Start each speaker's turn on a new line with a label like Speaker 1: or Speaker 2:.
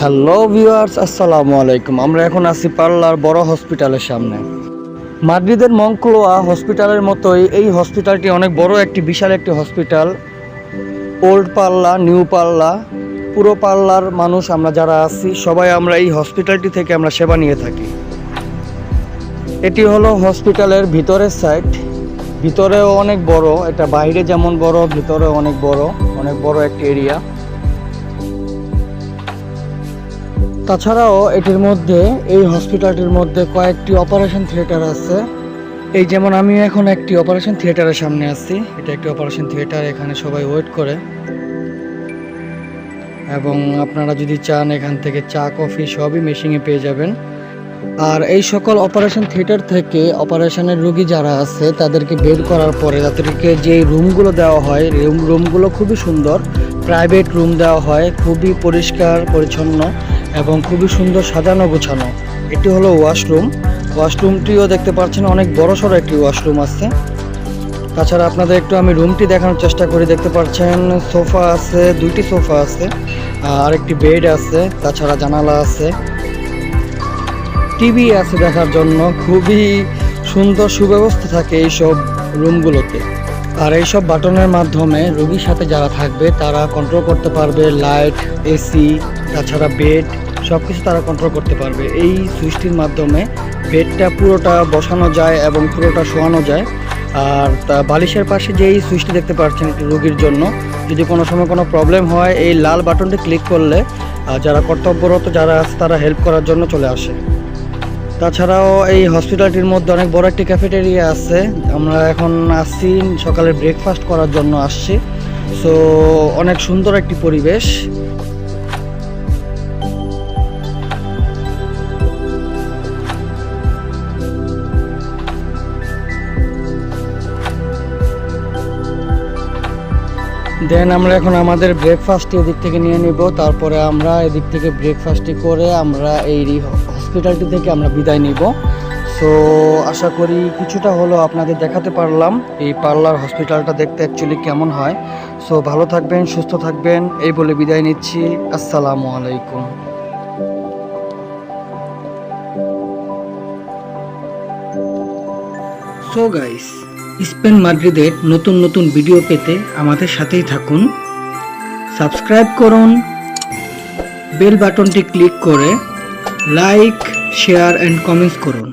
Speaker 1: Hello viewers, আসসালামু আলাইকুম। আমরা এখন আছি পার্লার বড় হসপিটালের সামনে। মাদ্রিদের মঙ্কলোয়া হসপিটালের মতোই এই হসপিটালটি অনেক বড় একটি বিশাল একটি হসপিটাল। ওল্ড পার্লা, নিউ পার্লা, পুরো পার্লার মানুষ আমরা যারা আছি সবাই আমরা এই হসপিটালটি থেকে আমরা সেবা নিয়ে থাকি। এটি হলো হসপিটালের ভিতরের সাইড। ভিতরেও অনেক বড়, এটা বাইরে যেমন বড় ভিতরেও অনেক বড় একটি এরিয়া। তাছাড়াও এটির মধ্যে, এই হসপিটালটির মধ্যে কয়েকটি অপারেশন থিয়েটার আছে। এই যেমন আমি এখন একটি অপারেশন থিয়েটারের সামনে আছি। এটা একটি অপারেশন থিয়েটার, এখানে সবাই ওয়েট করে এবং আপনারা যদি চান এখান থেকে চা কফি সবই মেশিনে পেয়ে যাবেন। আর এই সকল অপারেশন থিয়েটার থেকে অপারেশনের রোগী যারা আছে তাদেরকে বের করার পরে তাদেরকে যে রুমগুলো দেওয়া হয়, রুমগুলো খুবই সুন্দর, প্রাইভেট রুম দেওয়া হয়, খুবই পরিষ্কার পরিচ্ছন্ন এবং খুবই সুন্দর সাজানো গোছানো। এটি হলো ওয়াশরুম। ওয়াশরুমটিও দেখতে পাচ্ছেন অনেক বড়সড় একটি ওয়াশরুম আছে। তাছাড়া আপনাদের একটু আমি রুমটি দেখানোর চেষ্টা করি। দেখতে পাচ্ছেন সোফা আছে, দুইটি সোফা আছে, আর একটি বেড আছে, তাছাড়া জানালা আছে, টিভি আছে দেখার জন্য। খুবই সুন্দর সুব্যবস্থা থাকে এইসব রুমগুলোতে। আর এইসব বাটনের মাধ্যমে রোগীর সাথে যারা থাকবে তারা কন্ট্রোল করতে পারবে লাইট, এসি, তাছাড়া বেড সব কিছু তারা কন্ট্রোল করতে পারবে। এই সুইচটির মাধ্যমে বেডটা পুরোটা বসানো যায় এবং পুরোটা শোয়ানো যায়। আর বালিশের পাশে যেই সুইচটি দেখতে পাচ্ছেন একটি রোগীর জন্য, যদি কোনো সময় কোনো প্রবলেম হয় এই লাল বাটনটি ক্লিক করলে যারা কর্তব্যরত যারা আছে তারা হেল্প করার জন্য চলে আসে। তাছাড়াও এই হসপিটালটির মধ্যে অনেক বড় একটি ক্যাফেটেরিয়া আছে। আমরা এখন আসছি সকালে ব্রেকফাস্ট করার জন্য আসছি। সো অনেক সুন্দর একটি পরিবেশ। দেন আমরা এখন আমাদের ব্রেকফাস্ট এদিক থেকে নিয়ে নিব, তারপরে আমরা এদিক থেকে ব্রেকফাস্টটি করে আমরা এই হসপিটালটি থেকে আমরা বিদায় নিব। সো আশা করি কিছুটা হলো আপনাদের দেখাতে পারলাম এই পার্লার হসপিটালটা দেখতে অ্যাকচুয়ালি কেমন হয়। সো ভালো থাকবেন, সুস্থ থাকবেন, এই বলে বিদায় নিচ্ছি। আসসালামু আলাইকুম। সো গাইস, স্পেন মাদ্রিদের নতুন নতুন ভিডিও পেতে আমাদের সাথেই থাকুন। সাবস্ক্রাইব করুন, বেল বাটনটি ক্লিক করে লাইক, শেয়ার অ্যান্ড কমেন্টস করুন।